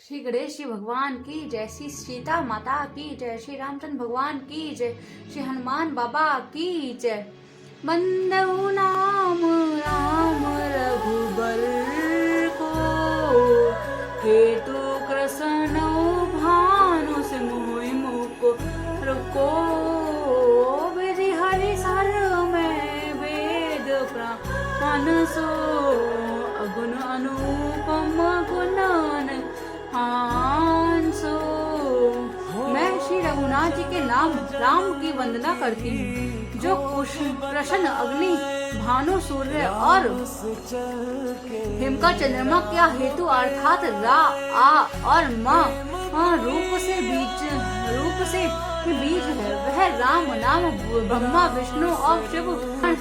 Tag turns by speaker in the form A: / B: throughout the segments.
A: श्री गणेश जी भगवान की जय, श्री सीता माता की जय, श्री रामचंद्र भगवान की जय, श्री हनुमान बाबा की जय। बंदऊ नाम राम रघुबर को, हेतु कृष्ण भानु से मोहि मुको रुको। विधि हरि सर में वेद प्राण सो, अगुण अनुपम गुणन हांसो। मैं श्री रघुनाथ जी के नाम राम की वंदना करती हूँ, जो कृष्ण अग्नि भानु सूर्य और हिम का चंद्रमा क्या हेतु अर्थात रा आ और माँ रूप से बीज है। वह राम नाम ब्रह्मा विष्णु और शिव है,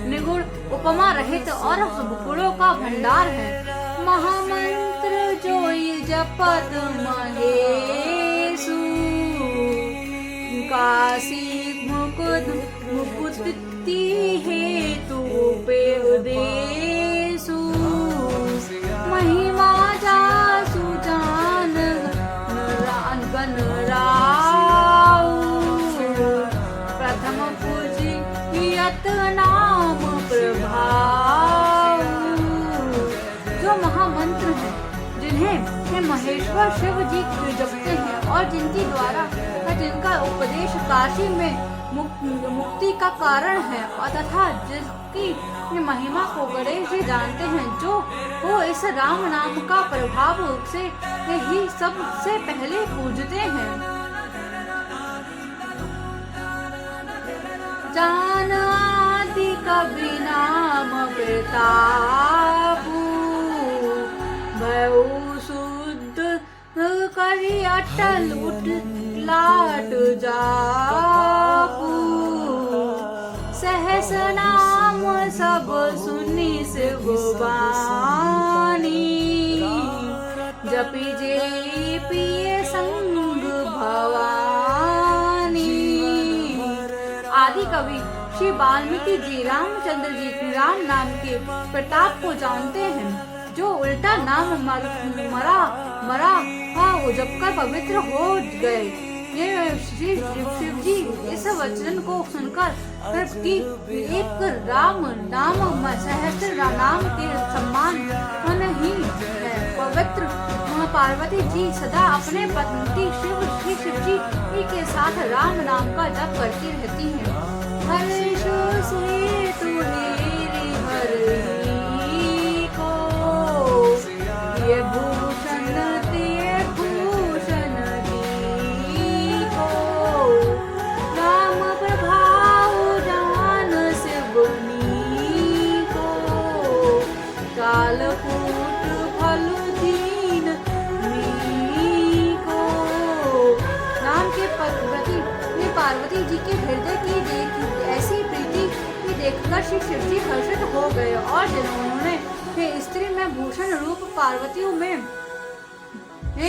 A: निगुण उपमा रहित और गुणों का भंडार है। महामंत्र जोई जपत महेशु, काशी मुकुति हेतु पे उदेशु। महिमा जासु जान गण राउ, प्रथम पूजियत नाम प्रभाव। जो महामंत्र है जिन्हें महेश्वर शिव जी जपते हैं और जिनकी द्वारा जिनका उपदेश काशी में मुक्ति का कारण है और तथा जिसकी महिमा को गणेश जी जानते हैं, जो वो इस राम नाम का प्रभाव से ही सबसे पहले पूजते हैं। जान आदि कवि नाम प्रतापु, भयउ शुद्ध करी अटल उठलाट जापू। सहस नाम सब सुनी शिव वाणी, जपि जे पिए संग भवानी। आदि कवि श्री वाल्मीकि जी रामचंद्र जी राम नाम के प्रताप को जानते हैं, जो उल्टा नाम मरा वो जपकर पवित्र हो गए। ये श्री शिव जी इस वचन को सुनकर कि एक राम नाम सहस्त्र नाम के सम्मान ही है। पवित्र पार्वती जी सदा अपने पति शिव जी के साथ राम नाम का जप करती रहती हैं। हर्षो से तू हरि को, ये भूषण ते भूषण दी को। राम प्रभाव जान शिवनी को, कालकूट फल दीन मी को। राम के प्रति पार्वती जी के हृदय की ऐसी प्रीति की देखकर श्री शिव जी हर्षित हो गए और जिन्होंने स्त्री में भूषण रूप पार्वतियों में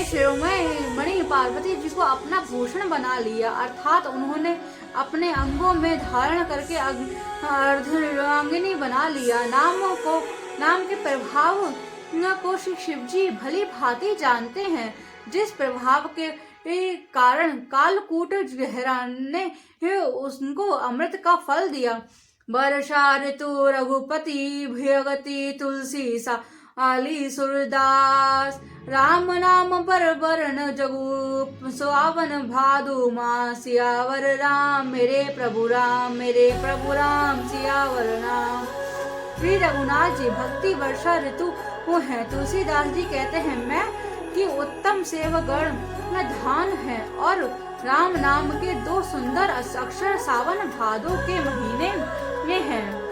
A: शिरोमणि मणि पार्वती जी को अपना भूषण बना लिया, अर्थात उन्होंने अपने अंगों में धारण करके अर्धरांगिनी बना लिया। नाम के प्रभाव को श्री शिव जी भली भांति जानते हैं, जिस प्रभाव के कारण कालकूट ने उसको अमृत का फल दिया। वर्षा ऋतु रघुपति भयगति तुलसी सा आली सूरदास। राम नाम पर वर्ण जगु सुहावन भादु मास। सियावर राम मेरे प्रभु राम सियावर राम। श्री रघुनाथ जी भक्ति वर्षा ऋतु वो है। तुलसीदास जी कहते हैं मैं कि उत्तम सेवगण में धान है और राम नाम के दो सुंदर अक्षर सावन भादो के महीने में हैं।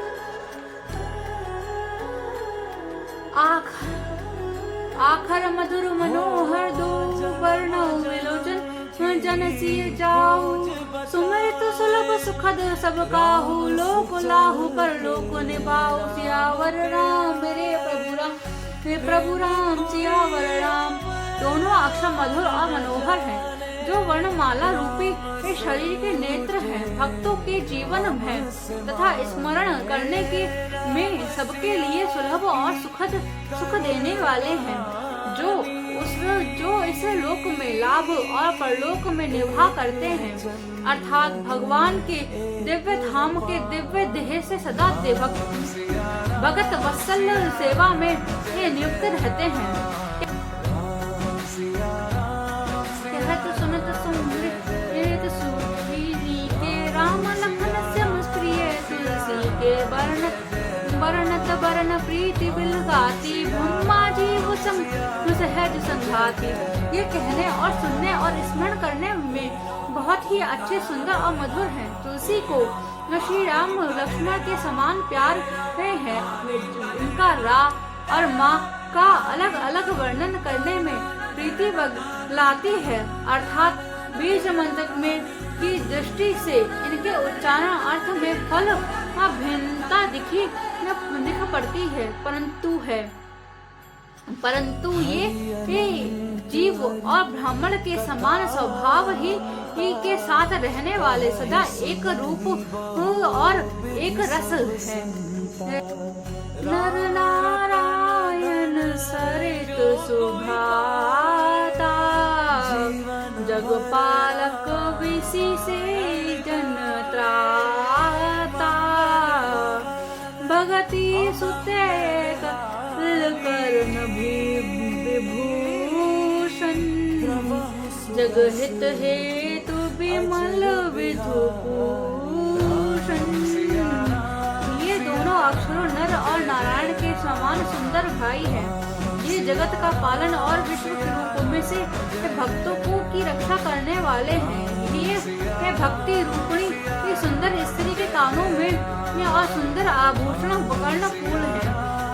A: आखर मधुर मनोहर दो वर्ण विलोचन जन सिय जाऊ। सुमिरत सुलभ सुखद सब काहू, लोक लाहू पर लोक निभाऊ। सियावर राम मेरे प्रभु राम सियावर राम। दोनों अक्षर मधुर और मनोहर हैं, जो वर्णमाला रूपी शरीर के नेत्र हैं, भक्तों के जीवन है तथा स्मरण करने के में सबके लिए सुलभ और सुख देने वाले हैं। जो इहलोक में लाभ और परलोक में निर्वाह करते हैं, अर्थात भगवान के दिव्य धाम के दिव्य देह से सदा भगत वत्सल सेवा में ये नियुक्त रहते हैं। कहत सुनत सुमृत सुखी के राम लखन श्याम प्रिय तुलसी के वर्णत वर्ण प्रीति बिल गाती ब्रह्मा जीव सहज संघाती। ये कहने और सुनने और स्मरण करने में बहुत ही अच्छे, सुंदर और मधुर हैं। तुलसी को श्री राम लक्ष्मण के समान प्यार है। उनका रा और माँ का अलग अलग वर्णन करने में प्रीति लाती है, अर्थात बीज मंत्र में की दृष्टि से इनके उच्चारण अर्थ में फल भिन्नता दिख पड़ती है, परंतु ये जीव और ब्राह्मण के समान स्वभाव ही के साथ रहने वाले सदा एक रूप और एक रस है। नर नारायण सरित सुभाता जगपालक विषि से जन त्राता भगति सुते कर्ण विभूषण जगहित हेतु विमल विधुभूषण। ये दोनों अक्षरों नर और नारायण के समान सुंदर भाई हैं। ये जगत का पालन और विश्व के रूप में से भक्तों को की रक्षा करने वाले हैं। ये भक्ति रूपणी ये सुंदर स्त्री के कानों में और सुंदर आभूषण कर्ण फूल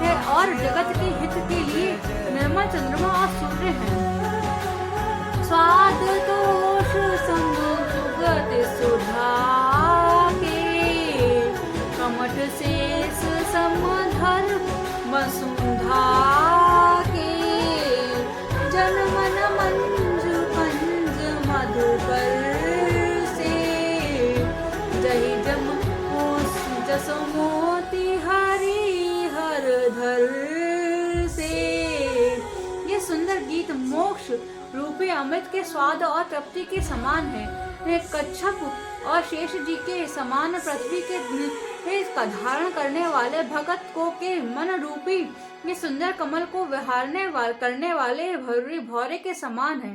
A: है और जगत के हित के लिए निर्मल चंद्रमा और सूर्य है। स्वाद दोष संग सुगत सुधा के कमठ शेष समधर वसुधा के जनमन मंजु पंज मधुकर से जही जम जसो मोती हरि हर धर से। ये सुंदर गीत मोक्ष रूपी अमृत के स्वाद और तृप्ति के समान है। कच्छप और शेष जी के समान पृथ्वी के का धारण करने वाले भगत को के मन रूपी ये सुंदर कमल को करने वाले भौरे के समान है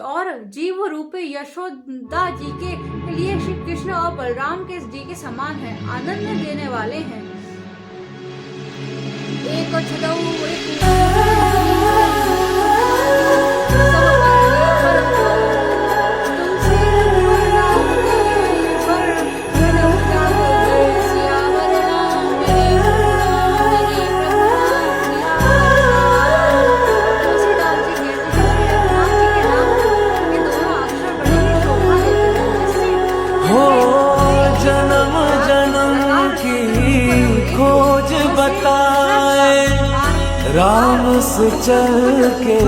A: और जीव रूपी यशोदा जी के लिए श्री कृष्ण और बलराम के जी के समान है, आनंद देने वाले हैं। एक
B: राम से चल के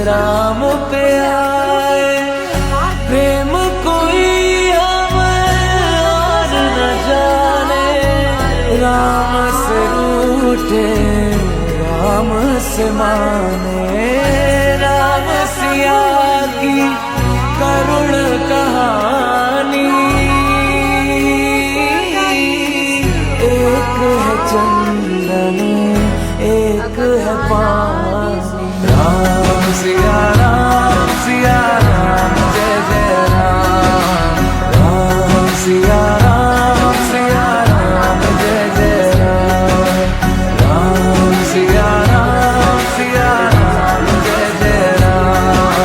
B: राम पे आए, प्रेम कोई हमें और न जाने। राम से रूठे राम से माने, राम सिया की करुण कहानी। एक है चंदन एक है पानी। राम सिया राम जय जय राम। राम सिया राम जय जय राम। राम सिया राम जय जय राम।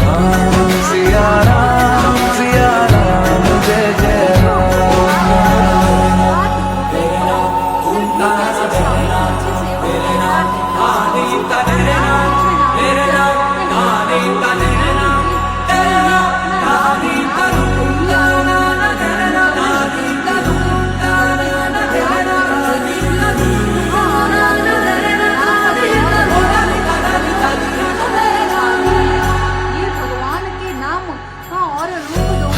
B: राम सिया राम जय जय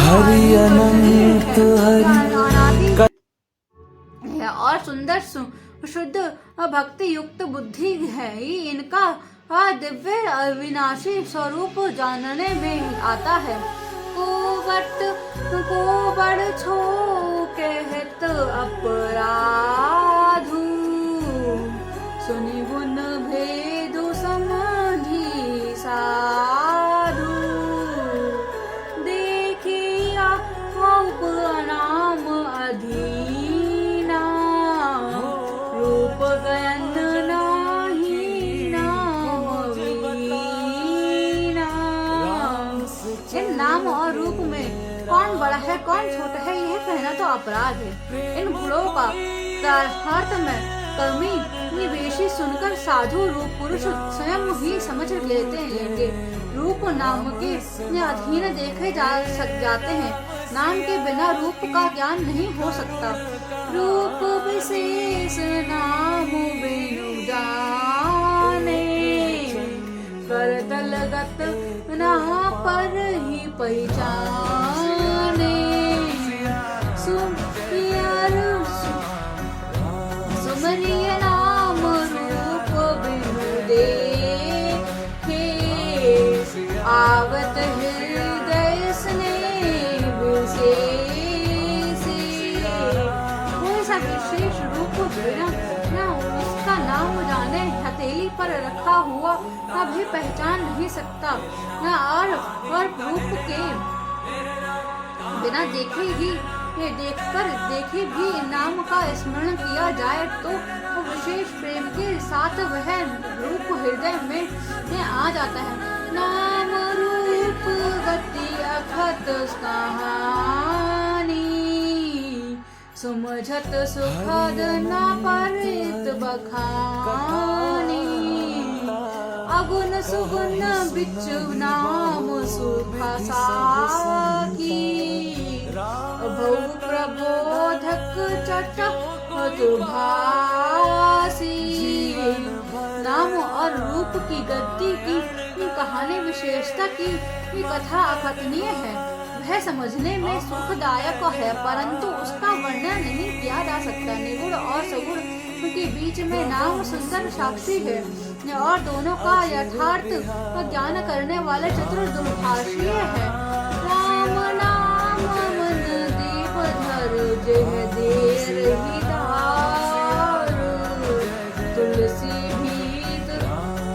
B: हरि अनंत हरि
A: और सुंदर शुद्ध भक्ति युक्त बुद्धि है। इनका दिव्य अविनाशी स्वरूप जानने में आता है। कोबड़ छो कहत अपराधु, सुनि गुण भेदु समझी साधु। देखिया नाम अधीना, रूप गयन नाही नाम वीना। इन नाम और रूप में कौन बड़ा है कौन छोटा है यह कहना तो अपराध है। इन गुणों का तार्थ में कमी निवेशी सुनकर साधु रूप पुरुष स्वयं ही समझ लेंगे। रूप नाम के अधीन देखे जाते हैं। नाम के बिना रूप का ज्ञान नहीं हो सकता। रूप विशेष नाम बिनु जाने, करतल गत ना पर ही पहचाने। सुमरिय नाम रूप बिनु देखे, आवत हृदय स्नेह विशेषे। कोई सा विशेष रूप बिना न उसका नाम जाने हथेली पर रखा हुआ कभी पहचान नहीं सकता। न और रूप के बिना देखे भी नाम का स्मरण किया जाए तो वो विशेष प्रेम के साथ वह रूप हृदय में आ जाता है। नाम रूप गति अखत कहानी, समझत सुखद न परित बखानी। अगुण सुगुण बिचु नाम सुखा साकी, भव प्रबोधक चटत भासी। नाम और रूप की गति की कहानी विशेषता की कथा अकथनीय है। वह समझने में सुखदायक है परंतु उसका वर्णन नहीं किया जा सकता। निगुण और सगुण के बीच में नाम सुंदर साक्षी है और दोनों का यथार्थ ज्ञान करने वाले चतुर्दुर्भाषीय है। राम नाम मन दीप धर जह देर ही धार, तुलसी भीत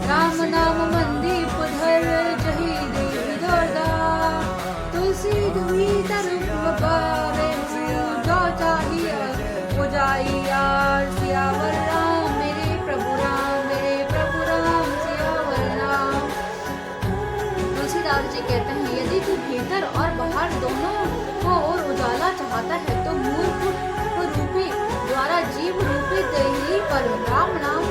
A: राम नाम मन दीप धर जही देव दरदार। तुलसी भीतर बारे जो चाहिए वो जाइया। सियावर राम मेरे प्रभु राम सियावर राम। तुलसीदास जी कहते हैं यदि तू भीतर और बाहर दोनों को और उजाला चाहता है तो मूल रूपी द्वारा जीव रूपी देही पर राम नाम